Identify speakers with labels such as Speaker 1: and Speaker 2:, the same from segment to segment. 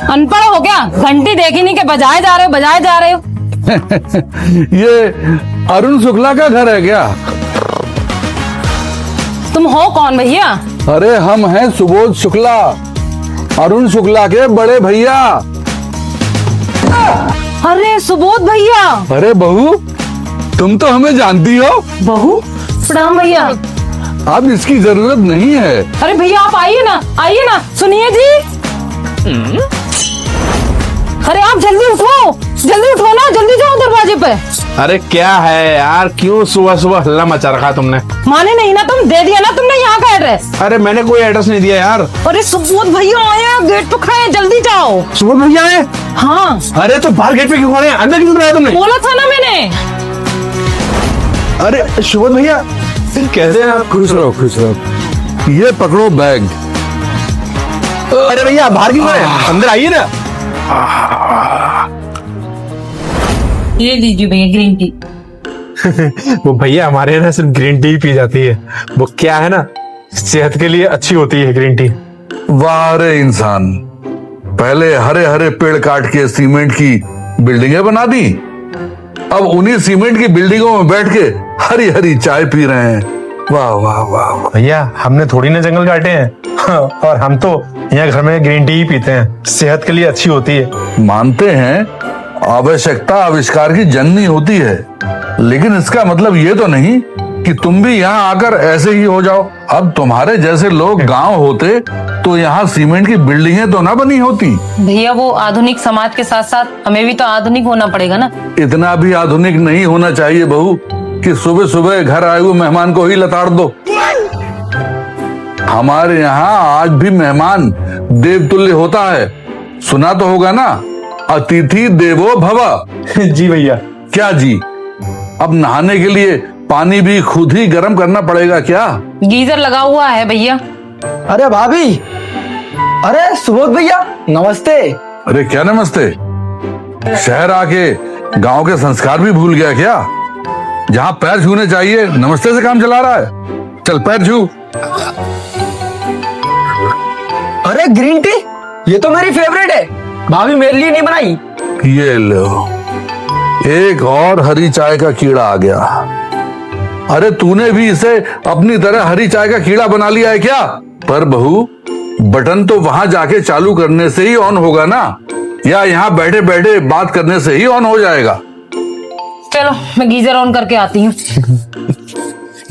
Speaker 1: अनपढ़ हो क्या? घंटी देखी नहीं कि बजाए जा रहे हो बजाए जा रहे हो।
Speaker 2: ये अरुण शुक्ला का घर है क्या?
Speaker 1: तुम हो कौन भैया?
Speaker 2: अरे हम हैं सुबोध शुक्ला, अरुण शुक्ला के बड़े भैया।
Speaker 1: अरे सुबोध भैया।
Speaker 2: अरे बहू, तुम तो हमें जानती हो।
Speaker 1: बहू प्रणाम भैया।
Speaker 2: अब इसकी जरूरत नहीं है।
Speaker 1: अरे भैया आप आइए ना, सुनिए जी। अरे आप जल्दी उठो ना, जल्दी जाओ दरवाजे पे।
Speaker 3: अरे क्या है यार, क्यों सुबह सुबह हल्ला मचा रखा तुमने?
Speaker 1: माने नहीं ना तुम, दे दिया ना तुमने यहाँ का एड्रेस।
Speaker 3: अरे मैंने कोई एड्रेस नहीं दिया यार।
Speaker 1: अरे सुबोध भैया आए, गेट पे खड़े हैं, जल्दी जाओ।
Speaker 3: सुबह भैया आए?
Speaker 1: हाँ।
Speaker 3: अरे तो बाहर गेट पे क्यों खड़े हैं? अंदर क्यों लाया तुमने?
Speaker 1: बोला था ना मैंने।
Speaker 3: अरे सुबोध भैया कैसे हैं आप?
Speaker 2: खुश रहो। ये पकड़ो बैग।
Speaker 3: अरे भैया बाहर क्यों खड़े हैं? अंदर आइए ना।
Speaker 1: ये लीजिए भैया ग्रीन टी।
Speaker 3: वो भैया हमारे यहाँ सिर्फ ग्रीन टी पी जाती है। वो क्या है ना, सेहत के लिए अच्छी होती है ग्रीन टी।
Speaker 2: वाह रे इंसान, पहले हरे हरे पेड़ काट के सीमेंट की बिल्डिंगें बना दी, अब उन्हीं सीमेंट की बिल्डिंगों में बैठ के हरी हरी चाय पी रहे हैं। वाह वाह वाह वाह।
Speaker 3: भैया हमने थोड़ी ना जंगल काटे हैं। और हम तो यहाँ घर में ग्रीन टी ही पीते हैं, सेहत के लिए अच्छी होती है।
Speaker 2: मानते हैं आवश्यकता आविष्कार की जननी होती है, लेकिन इसका मतलब ये तो नहीं कि तुम भी यहाँ आकर ऐसे ही हो जाओ। अब तुम्हारे जैसे लोग गांव होते तो यहाँ सीमेंट की बिल्डिंगें तो ना बनी होती।
Speaker 1: भैया वो आधुनिक समाज के साथ साथ हमें भी तो आधुनिक होना पड़ेगा ना।
Speaker 2: इतना भी आधुनिक नहीं होना चाहिए बहू कि सुबह सुबह घर आए हुए मेहमान को ही लताड़ दो। हमारे यहाँ आज भी मेहमान देवतुल्य होता है, सुना तो होगा ना, अतिथि देवो भव।
Speaker 3: जी भैया।
Speaker 2: क्या जी, अब नहाने के लिए पानी भी खुद ही गर्म करना पड़ेगा क्या?
Speaker 1: गीजर लगा हुआ है भैया।
Speaker 4: अरे भाभी, अरे सुबोध भैया नमस्ते।
Speaker 2: अरे क्या नमस्ते, शहर आके गांव के संस्कार भी भूल गया क्या? जहाँ पैर छूने चाहिए नमस्ते से काम चला रहा है। चल पैर छू।
Speaker 4: अरे ग्रीन टी, ये तो मेरी फेवरेट है, भाभी मेरे लिए नहीं बनाई।
Speaker 2: ये लो, एक और हरी चाय का कीड़ा आ गया। अरे तूने भी इसे अपनी तरह हरी चाय का कीड़ा बना लिया है क्या? पर बहू, बटन तो वहां जाके चालू करने से ही ऑन होगा ना, या यहाँ बैठे बैठे बात करने से ही ऑन हो जाएगा?
Speaker 1: चलो मैं गीजर ऑन करके आती हूँ।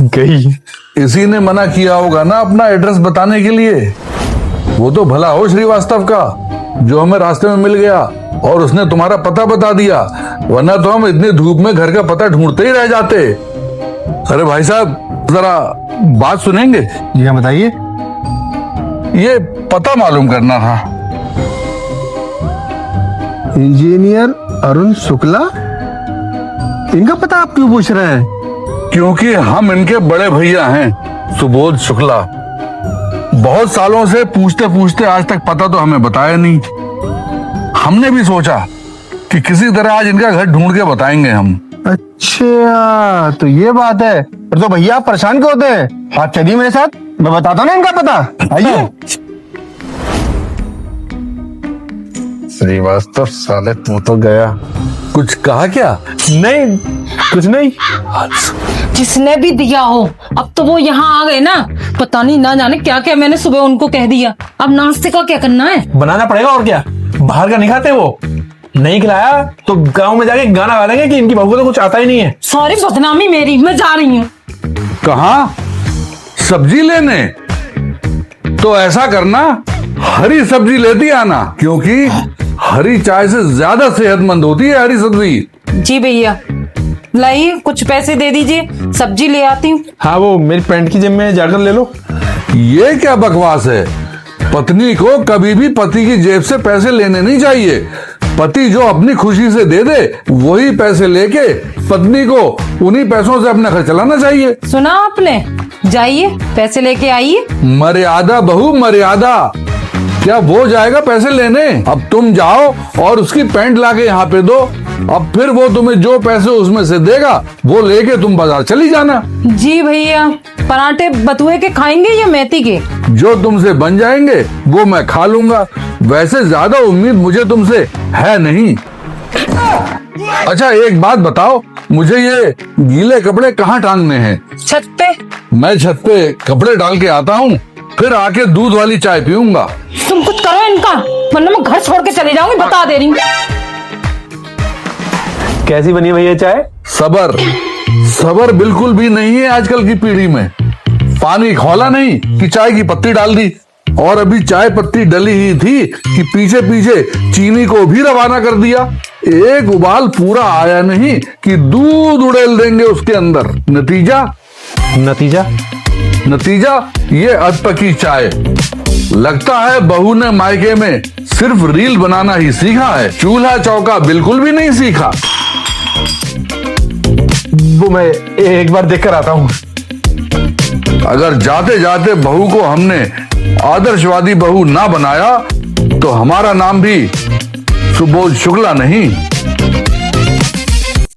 Speaker 3: गई।
Speaker 2: इसी ने मना किया होगा ना अपना एड्रेस बताने के लिए। वो तो भला हो श्रीवास्तव का, जो हमें रास्ते में मिल गया और उसने तुम्हारा पता बता दिया, वरना तो हम इतनी धूप में घर का पता ढूंढते ही रह जाते। अरे भाई साहब जरा बात सुनेंगे?
Speaker 3: जी हाँ बताइए।
Speaker 2: ये पता मालूम करना था।
Speaker 5: इंजीनियर अरुण शुक्ला, इनका पता आप क्यों पूछ रहे हैं?
Speaker 2: क्योंकि हम इनके बड़े भैया हैं सुबोध शुक्ला। बहुत सालों से पूछते पूछते आज तक पता तो हमें बताया नहीं। हमने भी सोचा कि किसी तरह आज इनका घर ढूंढ के बताएंगे हम।
Speaker 5: अच्छा तो ये बात है। पर तो भैया आप परेशान क्यों होते हैं? आप चलिए मेरे साथ, मैं बताता हूँ ना इनका पता। आइए।
Speaker 3: श्रीवास्तव साले तू तो गया।
Speaker 2: कुछ कहा क्या?
Speaker 3: नहीं कुछ नहीं।
Speaker 1: जिसने भी दिया हो, अब तो वो यहाँ आ गए ना, पता नहीं ना जाने क्या क्या मैंने सुबह उनको कह दिया। अब नाश्ते का क्या करना है?
Speaker 3: बनाना पड़ेगा और क्या, बाहर का नहीं खाते वो। नहीं खिलाया तो गांव में जाके गाना गा देंगे कि इनकी बहू को तो कुछ आता ही नहीं है।
Speaker 1: सॉरी बदनामी मेरी, मैं जा रही हूँ।
Speaker 2: कहाँ? सब्जी लेने? तो ऐसा करना, हरी सब्जी लेती आना, क्योंकि हरी चाय से ज्यादा सेहतमंद होती है हरी सब्जी।
Speaker 1: जी भैया, लाइए कुछ पैसे दे दीजिए, सब्जी ले आती हूँ।
Speaker 3: हाँ वो मेरी पैंट की जेब में जाकर ले लो।
Speaker 2: ये क्या बकवास है? पत्नी को कभी भी पति की जेब से पैसे लेने नहीं चाहिए। पति जो अपनी खुशी से दे दे, वही पैसे लेके पत्नी को उन्हीं पैसों से अपना घर चलाना चाहिए।
Speaker 1: सुना आपने? जाइए पैसे लेके आइए।
Speaker 2: मर्यादा बहू मर्यादा। क्या वो जाएगा पैसे लेने? अब तुम जाओ और उसकी पैंट लाके यहाँ पे दो। अब फिर वो तुम्हें जो पैसे उसमें से देगा वो लेके तुम बाजार चली जाना।
Speaker 1: जी भैया, पराठे बथुए के खाएंगे या मेथी के?
Speaker 2: जो तुमसे बन जाएंगे वो मैं खा लूंगा। वैसे ज्यादा उम्मीद मुझे तुमसे है नहीं। अच्छा एक बात बताओ, मुझे ये गीले कपड़े कहाँ टांगने हैं?
Speaker 1: छत पे।
Speaker 2: मैं छत पे कपड़े डाल के आता हूँ, फिर आके दूध वाली चाय पीऊंगा।
Speaker 1: तुम कुछ करो इनका, वरना मैं घर छोड़ के चली जाऊंगी, बता दे रही हूँ।
Speaker 3: कैसी बनी है भैया चाय?
Speaker 2: सबर सबर बिल्कुल भी नहीं है आजकल की पीढ़ी में। पानी खौला नहीं कि चाय की पत्ती डाल दी, और अभी चाय पत्ती डली ही थी कि पीछे पीछे चीनी को भी रवाना कर दिया। एक उबाल पूरा आया नहीं कि दूध उड़ेल देंगे उसके अंदर।
Speaker 3: नतीजा
Speaker 2: नतीजा ये अधपकी चाय। लगता है बहू ने मायके में सिर्फ रील बनाना ही सीखा है, चूल्हा चौका बिल्कुल भी नहीं सीखा।
Speaker 3: वो मैं एक बार देख कर आता हूँ।
Speaker 2: अगर जाते जाते बहू को हमने आदर्शवादी बहू ना बनाया तो हमारा नाम भी सुबोध शुक्ला नहीं,